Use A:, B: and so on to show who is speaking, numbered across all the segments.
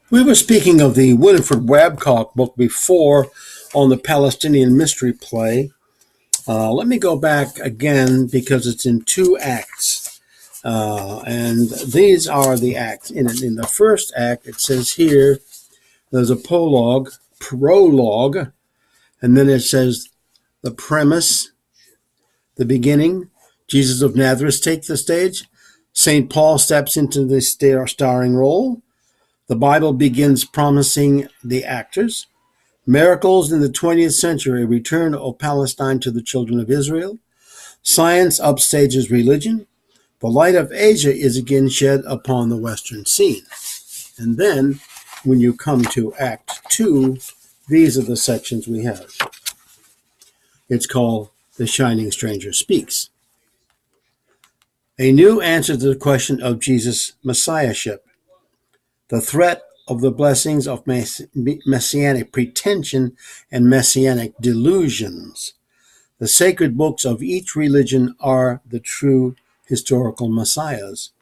A: We were speaking of the Winifred Babcock book before on the Palestinian mystery play. Let me go back again because it's in two acts. And these are the acts. In the first act, it says here, there's a prologue, and then it says the premise, the beginning. Jesus of Nazareth takes the stage. St. Paul steps into the starring role. The Bible begins promising the actors. Miracles in the 20th century, return of Palestine to the children of Israel. Science upstages religion. The light of Asia is again shed upon the Western scene. And then, when you come to Act 2, these are the sections we have. It's called The Shining Stranger Speaks. A new answer to the question of Jesus' messiahship. The threat of the blessings of messianic pretension and messianic delusions. The sacred books of each religion are the true historical messiahs.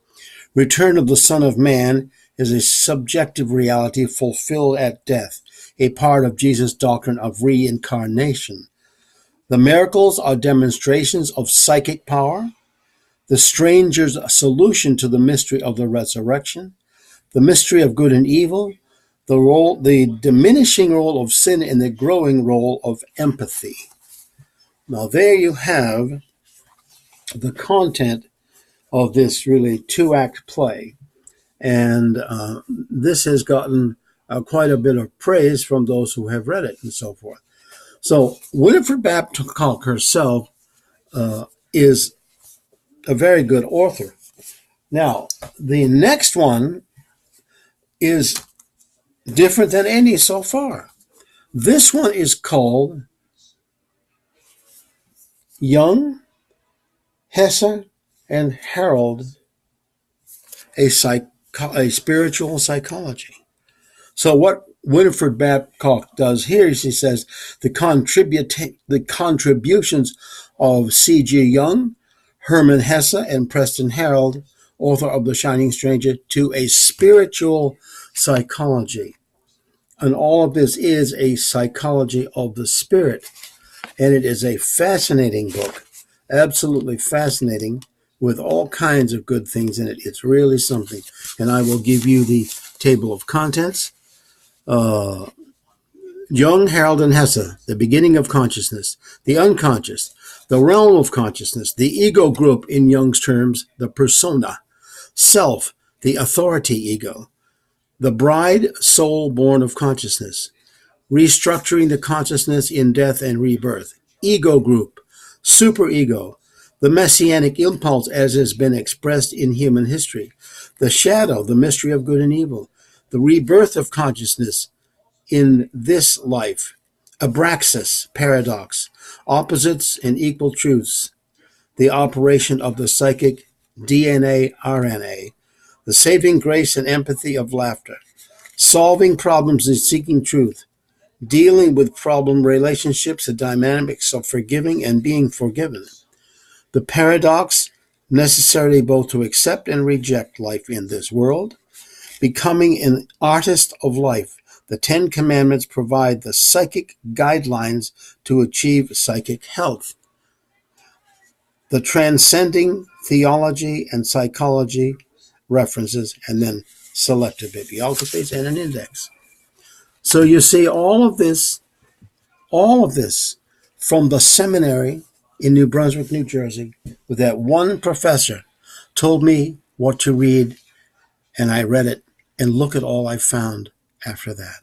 A: Return of the Son of Man is a subjective reality fulfilled at death, a part of Jesus' doctrine of reincarnation. The miracles are demonstrations of psychic power, the stranger's solution to the mystery of the resurrection, the mystery of good and evil, the diminishing role of sin, and the growing role of empathy. Now there you have the content of this really two-act play. And this has gotten quite a bit of praise from those who have read it and so forth. So Winifred Babcock herself is a very good author. Now, the next one is different than any so far. This one is called Young, Hesse, and Harold, a spiritual psychology. So what Winifred Babcock does here is she says the contributions of C.G. Jung, Hermann Hesse, and Preston Harold, author of The Shining Stranger, to a spiritual psychology. And all of this is a psychology of the spirit. And it is a fascinating book, absolutely fascinating, with all kinds of good things in it. It's really something. And I will give you the table of contents. Jung, Harold, and Hesse, the beginning of consciousness, the unconscious, the realm of consciousness, the ego group in Jung's terms, the persona, self, the authority ego, the bride, soul born of consciousness, restructuring the consciousness in death and rebirth, ego group, superego, the messianic impulse as has been expressed in human history, the shadow, the mystery of good and evil, the rebirth of consciousness in this life, abraxas, paradox, opposites and equal truths, the operation of the psychic DNA, RNA, the saving grace and empathy of laughter, solving problems and seeking truth, dealing with problem relationships, the dynamics of forgiving and being forgiven, the paradox, necessarily both to accept and reject life in this world, becoming an artist of life. The 10 Commandments provide the psychic guidelines to achieve psychic health. The transcending theology and psychology references, and then selected bibliographies and an index. So you see all of this from the seminary in New Brunswick, New Jersey, with that one professor told me what to read, and I read it, and look at all I found after that.